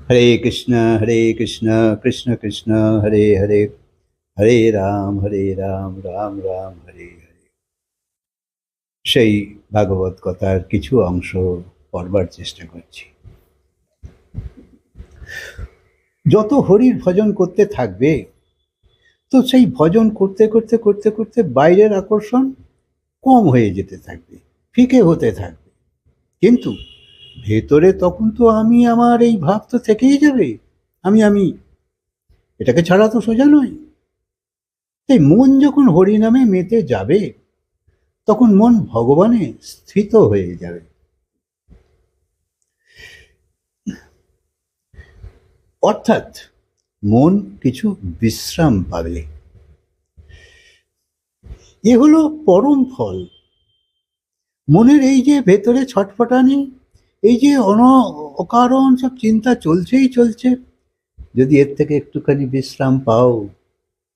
হরে কৃষ্ণ কৃষ্ণ কৃষ্ণ হরে হরে, হরে রাম রাম রাম হরে হরে। সেই ভাগবত কথার কিছু অংশ পড়বার চেষ্টা করছি। যত হরির ভজন করতে থাকবে, তো সেই ভজন করতে করতে করতে করতে বাইরের আকর্ষণ কম হয়ে যেতে থাকবে, ফিকে হতে থাকবে। কিন্তু ভেতরে তখন তো আমি আমার এই ভাব তো থেকেই যাবে, আমি এটাকে ছাড়া তো সোজা নয়। তাই মন যখন হরিনামে মেতে যাবে, তখন মন ভগবানে স্থিত হয়ে যাবে। অর্থাৎ মন কিছু বিশ্রাম পাবে। এ হলো পরম ফল। মনের এই যে ভেতরে ছটফটানি, এই যে অকারণ সব চিন্তা চলছেই চলছে, যদি এর থেকে একটুখানি বিশ্রাম পাও,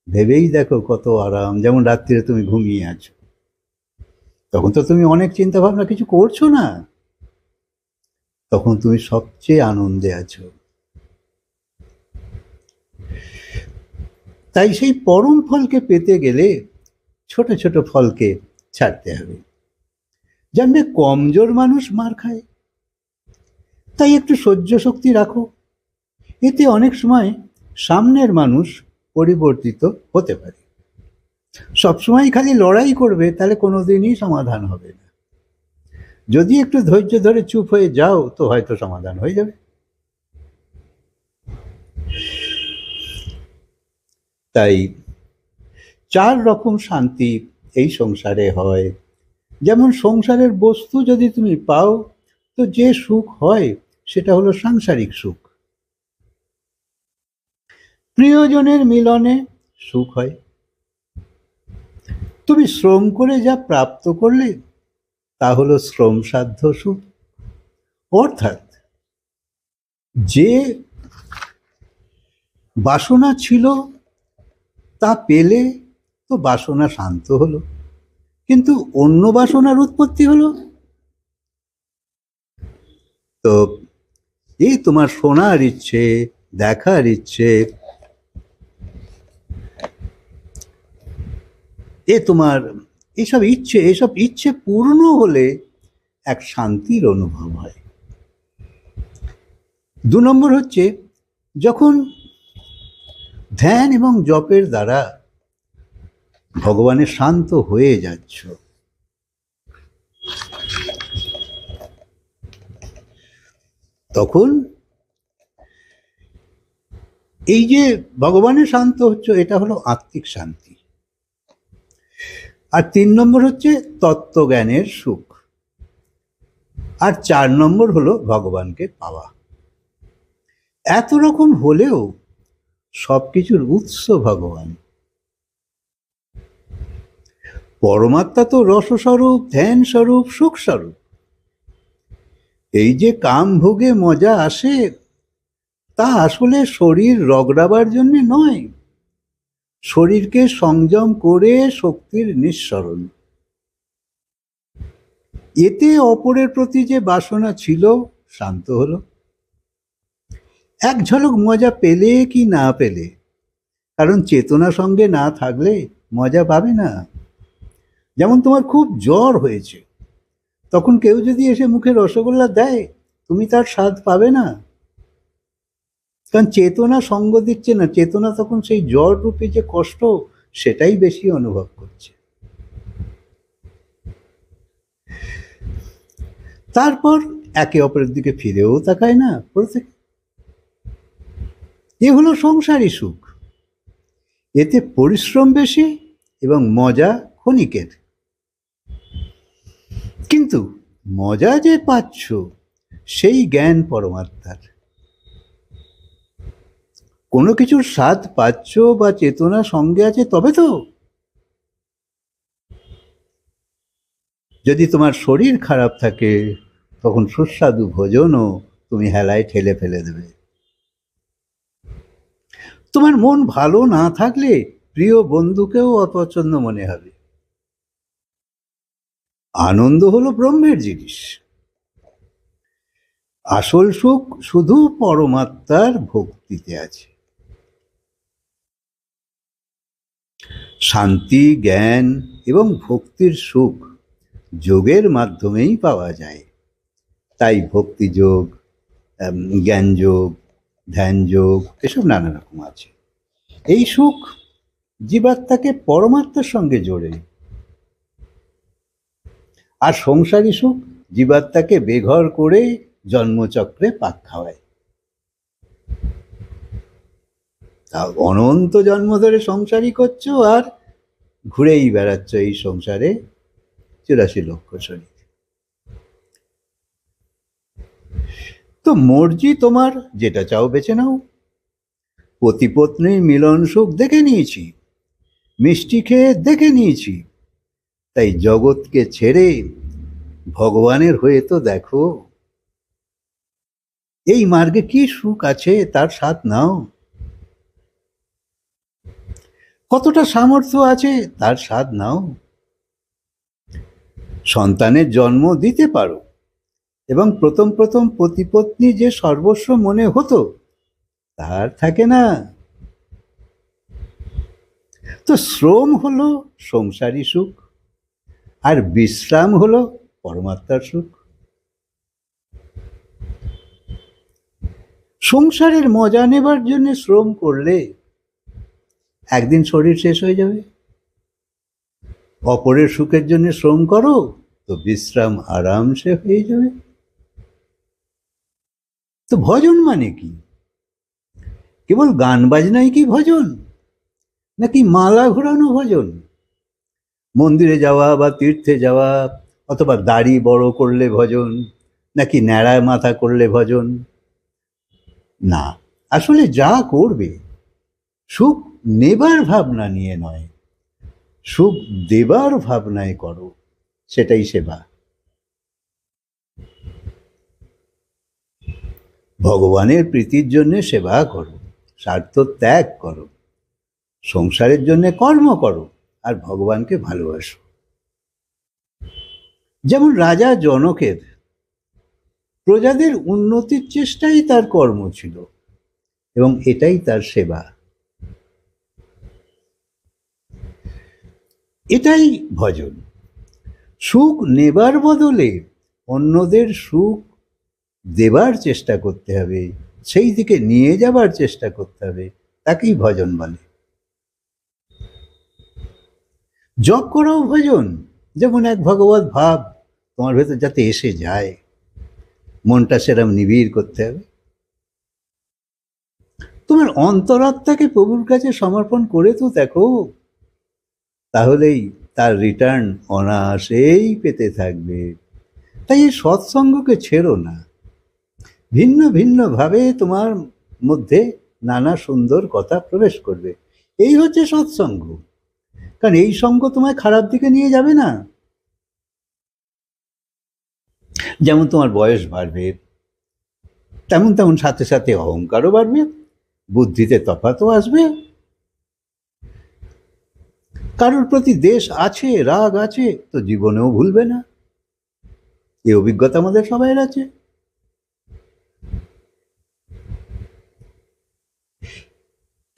ভেবেই দেখো কত আরাম। যেমন রাত্রিরে তুমি ঘুমিয়ে আছো, তখন তো তুমি অনেক চিন্তা ভাবনা কিছু করছো না, তখন তুমি সবচেয়ে আনন্দে আছো। তাই সেই পরম ফলকে পেতে গেলে ছোট ছোট ফলকে ছাড়তে হবে। জানবে কমজোর মানুষ মার খায়, তাই একটু সহ্য শক্তি রাখো। এতে অনেক সময় সামনের মানুষ পরিবর্তিত হতে পারে। সবসময় খালি লড়াই করবে, তাহলে কোনোদিনই সমাধান হবে না। যদি একটু ধৈর্য ধরে চুপ হয়ে যাও, তো হয়তো সমাধান হয়ে যাবে। তাই 4 রকম শান্তি এই সংসারে হয়। যেমন সংসারের বস্তু যদি তুমি পাও, তো যে সুখ হয় সেটা হলো সাংসারিক সুখ। প্রিয়জনের মিলনে সুখ হয়। তুমি শ্রম করে যা প্রাপ্ত করলে, তা হলো শ্রমসাধ্য সুখ। অর্থাৎ যে বাসনা ছিল তা পেলে, তো বাসনা শান্ত হলো। কিন্তু অন্য বাসনার উৎপত্তি হলো। তো এই তোমার শোনার ইচ্ছে, দেখার ইচ্ছে, তোমার এসব ইচ্ছে পূর্ণ হলে এক শান্তির অনুভব হয়। 2 নম্বর হচ্ছে, যখন ধ্যান এবং জপের দ্বারা ভগবানের শান্ত হয়ে যাচ্ছ, তখন এই যে ভগবানের শান্ত হচ্ছে, এটা হলো আত্মিক শান্তি। আর 3 নম্বর হচ্ছে তত্ত্বজ্ঞানের সুখ। আর 4 নম্বর হলো ভগবানকে পাওয়া। এত রকম হলেও সবকিছুর উৎস ভগবান। পরমাত্মা তো রসস্বরূপ, ধ্যান স্বরূপ, সুখ স্বরূপ। এই যে কাম ভোগে মজা আসে, তা আসলে শরীর রগড়াবার জন্য নয়, শরীরকে সংযম করে শক্তির নিঃসরণ। এতে অপরের প্রতি যে বাসনা ছিল, শান্ত হলো। এক ঝলক মজা পেলে কি না পেলে, কারণ চেতনা সঙ্গে না থাকলে মজা পাবে না। যেমন তোমার খুব জ্বর হয়েছে, তখন কেউ যদি এসে মুখে রসগোল্লা দেয়, তুমি তার স্বাদ পাবে না, কারণ চেতনা সঙ্গ দিচ্ছে না। চেতনা তখন সেই জ্বর রূপে যে কষ্ট, সেটাই বেশি অনুভব করছে। তারপর একে অপরের দিকে ফিরেও তাকায় না প্রত্যেক। এ হলো সংসারী সুখ। এতে পরিশ্রম বেশি এবং মজা ক্ষণিকের। কিন্তু মজা যে পাচ্ছ, সেই জ্ঞান পরমাত্মার। কোনো কিছুর স্বাদ পাচ্ছ বা চেতনা সঙ্গে আছে, তবে তো। যদি তোমার শরীর খারাপ থাকে, তখন সুস্বাদু ভোজনও তুমি হেলায় ঠেলে ফেলে দেবে। তোমার মন ভালো না থাকলে প্রিয় বন্ধুকেও অপছন্দ মনে হবে। আনন্দ হলো ব্রহ্মের জিনিস। আসল সুখ শুধু পরমাত্মার ভক্তিতে আছে। শান্তি, জ্ঞান এবং ভক্তির সুখ যোগের মাধ্যমেই পাওয়া যায়। তাই ভক্তি যোগ, জ্ঞান যোগ, ধ্যান যোগ এসব নানা রকম আছে। এই সুখ জীবাত্মাকে পরমাত্মার সঙ্গে জোড়ে, আর সংসারী সুখ জীবাত্মাকে বেঘর করে জন্মচক্রে পাক খাওয়ায়। তা অনন্ত জন্ম ধরে সংসারই করছো আর ঘুরেই বেড়াচ্ছ এই সংসারে 84 লক্ষ শরীর। তো মর্জি তোমার, যেটা চাও বেছে নাও। পতি পত্নীর মিলন সুখ দেখে নিয়েছি, মিষ্টি খেয়ে দেখে নিয়েছি, তাই জগৎকে ছেড়ে ভগবানের হয়ে তো দেখো। এই মার্গে কি সুখ আছে তার স্বাদ নাও। কতটা সামর্থ্য আছে তার স্বাদ নাও। সন্তানের জন্ম দিতে পারো এবং প্রথম প্রথম পতিপত্নী যে সর্বস্ব মনে হতো তার থাকে না। তো শ্রম হলো সংসারী সুখ, আর বিশ্রাম হলো পরমাত্মার সুখ। সংসারের মজা নেবার জন্য শ্রম করলে একদিন শরীর শেষ হয়ে যাবে। অপরের সুখের জন্য শ্রম করো তো বিশ্রাম আরামসে হয়ে যাবে। তো ভজন মানে কি? কেবল গান বাজনাই কি ভজন, নাকি মালা ঘোরানো ভজন? মন্দিরে যাওয়া বা তীর্থে যাওয়া, অথবা দাড়ি বড় করলে ভজন, নাকি ন্যাড়া মাথা করলে ভজন? না, আসলে যা করবে সুখ নেবার ভাবনা নিয়ে নয়, সুখ দেবার ভাবনায় করো, সেটাই সেবা। ভগবানের প্রীতির জন্য সেবা করো, স্বার্থ ত্যাগ করো, সংসারের জন্য কর্ম করো, আর ভগবানকে ভালোবাসো। যেমন রাজা জনকের প্রজাদের উন্নতির চেষ্টাই তার কর্ম ছিল, এবং এটাই তার সেবা। এটাই ভজন। সুখ নেবার বদলে অন্যদের সুখ দেবার চেষ্টা করতে হবে, সেই দিকে নিয়ে যাবার চেষ্টা করতে হবে, তাকেই ভজন বলে। জপ করাও ভজন। যেমন এক ভগবত ভাব তোমার ভেতর যাতে এসে যায়, মনটা সেরম নিবিড় করতে হবে। তোমার অন্তরাত্মাকে প্রভুর কাছে সমর্পণ করে তো দেখো, তাহলেই তার রিটার্ন অনায়াসেই পেতে থাকবে। তাই এই সৎসঙ্গকে ছেড়ো না। ভিন্ন ভিন্ন ভাবে তোমার মধ্যে নানা সুন্দর কথা প্রবেশ করবে। এই হচ্ছে সৎসঙ্গ। কারণ এই সঙ্গ তোমায় খারাপ দিকে নিয়ে যাবে না। যেমন তোমার বয়স বাড়বে, তেমন তেমন সাথে সাথে অহংকারও বাড়বে, বুদ্ধিতে তফাতও আসবে। কারোর প্রতি দেশ আছে, রাগ আছে, তো জীবনেও ভুলবে না। এই অভিজ্ঞতা আমাদের সবাই আছে।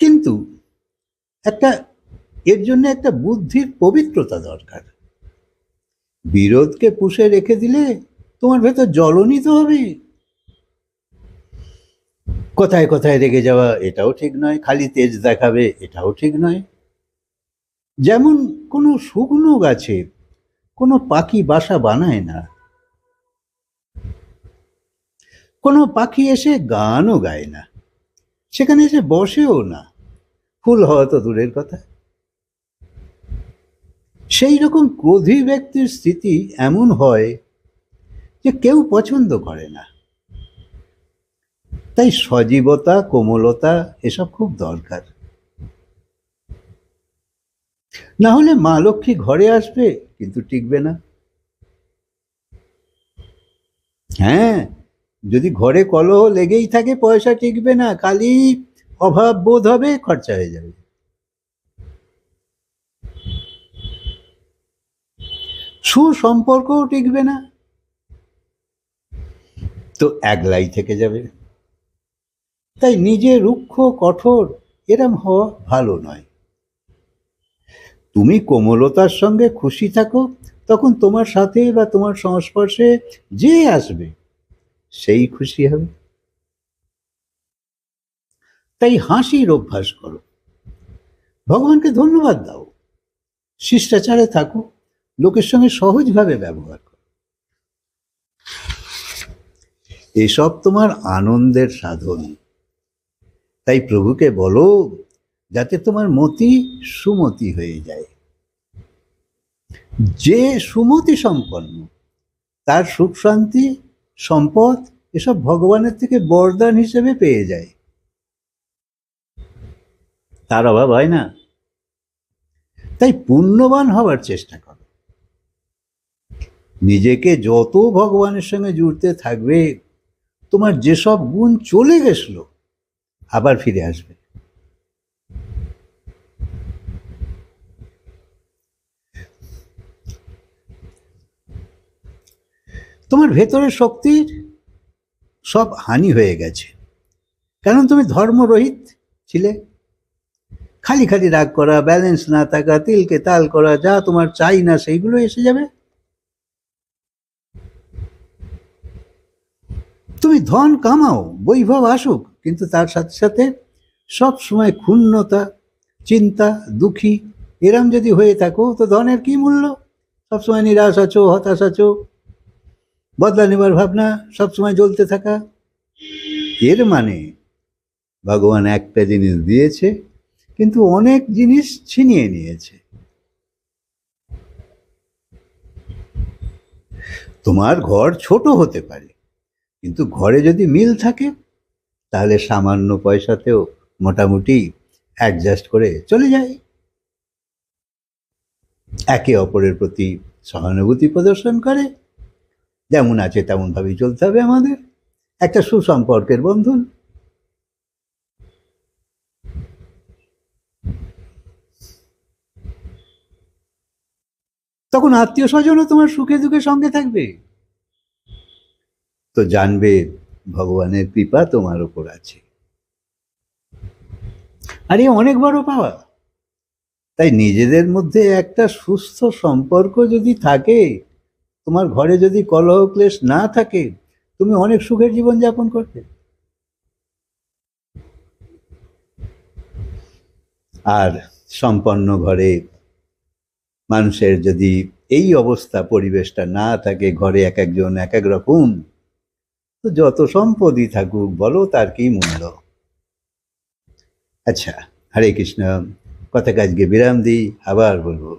কিন্তু একটা এর জন্য একটা বুদ্ধির পবিত্রতা দরকার। বিরোধকে পুষে রেখে দিলে তোমার ভেতর জ্বলনই তো হবে। কথায় কথায় রেগে যাওয়া এটাও ঠিক নয়, খালি তেজ দেখাবে এটাও ঠিক নয়। যেমন কোনো শুকনো গাছে কোনো পাখি বাসা বানায় না, কোনো পাখি এসে গানও গায় না, সেখানে এসে বসেও না, ফুল হওয়া তো দূরের কথা। সেই রকম ক্রোধী ব্যক্তির স্থিতি এমন হয় যে কেউ পছন্দ করে না। তাই সজীবতা, কোমলতা এসব খুব দরকার। না হলে মা লক্ষ্মী ঘরে আসবে কিন্তু টিকবে না। হ্যাঁ, যদি ঘরে কলহ লেগেই থাকে পয়সা টিকবে না, খালি অভাব বোধ হবে, খরচা হয়ে যাবে। সুসম্পর্কও টিকবে না। তো তো একলাই থেকে যাবে। তাই নিজে রুক্ষ কঠোর এরম হওয়া ভালো নয়। তুমি কোমলতার সঙ্গে খুশি থাকো, তখন তোমার সাথে বা তোমার সংস্পর্শে যে আসবে সেই খুশি হবে। তাই হাসির অভ্যাস করো, ভগবানকে ধন্যবাদ দাও, শিষ্টাচারে থাকো, লোকের সঙ্গে সহজভাবে ব্যবহার করো। এসব তোমার আনন্দের সাধন। তাই প্রভুকে বলো যাতে তোমার মতি সুমতি হয়ে যায়। যে সুমতি সম্পন্ন তার সুখ শান্তি সম্পদ এসব ভগবানের থেকে বরদান হিসেবে পেয়ে যায়, তার অভাব হয় না। তাই পুণ্যবান হওয়ার চেষ্টা করো। নিজেকে যত ভগবানের সঙ্গে জুড়তে থাকবে, তোমার যেসব গুণ চলে গেছিল আবার ফিরে আসবে। তোমার ভেতরের শক্তির সব হানি হয়ে গেছে, কারণ তুমি ধর্মরহিত ছিলে। খালি খালি রাগ করা, ব্যালেন্স না থাকা, তিলকে তাল করা, যা তোমার চাই না সেইগুলো এসে যাবে। তুমি ধন কামাও, বৈভব আসুক, কিন্তু তার সাথে সাথে সব সময় ক্ষুণ্ণতা, চিন্তা, দুঃখী এরম যদি হয়ে থাকো তো ধনের কি মূল্য? সবসময় নিরাশ আছো, হতাশ আছো, বদলা নেবার ভাবনা, সবসময় জ্বলতে থাকা। এর মানে ভগবান একটা জিনিস দিয়েছে কিন্তু অনেক জিনিস ছিনিয়ে নিয়েছে। তোমার ঘর ছোট হতে পারে, কিন্তু ঘরে যদি মিল থাকে তাহলে সামান্য পয়সাতেও মোটামুটি অ্যাডজাস্ট করে চলে যায়। একে অপরের প্রতি সহানুভূতি প্রদর্শন করে, যেমন আছে তেমন ভাবেই চলতে হবে আমাদের, একটা সুসম্পর্কের বন্ধন। তখন আত্মীয় স্বজনও তোমার সুখে দুঃখে সঙ্গে থাকবে। তো জানবে ভগবানের কৃপা তোমার উপর আছে। আর এ অনেক বড় পাওয়া। তাই নিজেদের মধ্যে একটা সুস্থ সম্পর্ক যদি থাকে, তোমার ঘরে যদি কলহ ক্লেশ না থাকে, তুমি অনেক সুখের জীবন যাপন করবে। আর সম্পন্ন ঘরে মানুষের যদি এই অবস্থা, পরিবেশটা না থাকে, ঘরে এক একজন এক এক রকম, তো যত সম্পদই থাকুক বলো তার কি মূল্য? আচ্ছা, হরে কৃষ্ণ। কথা আজকে বিরাম দিই, আবার বলবো।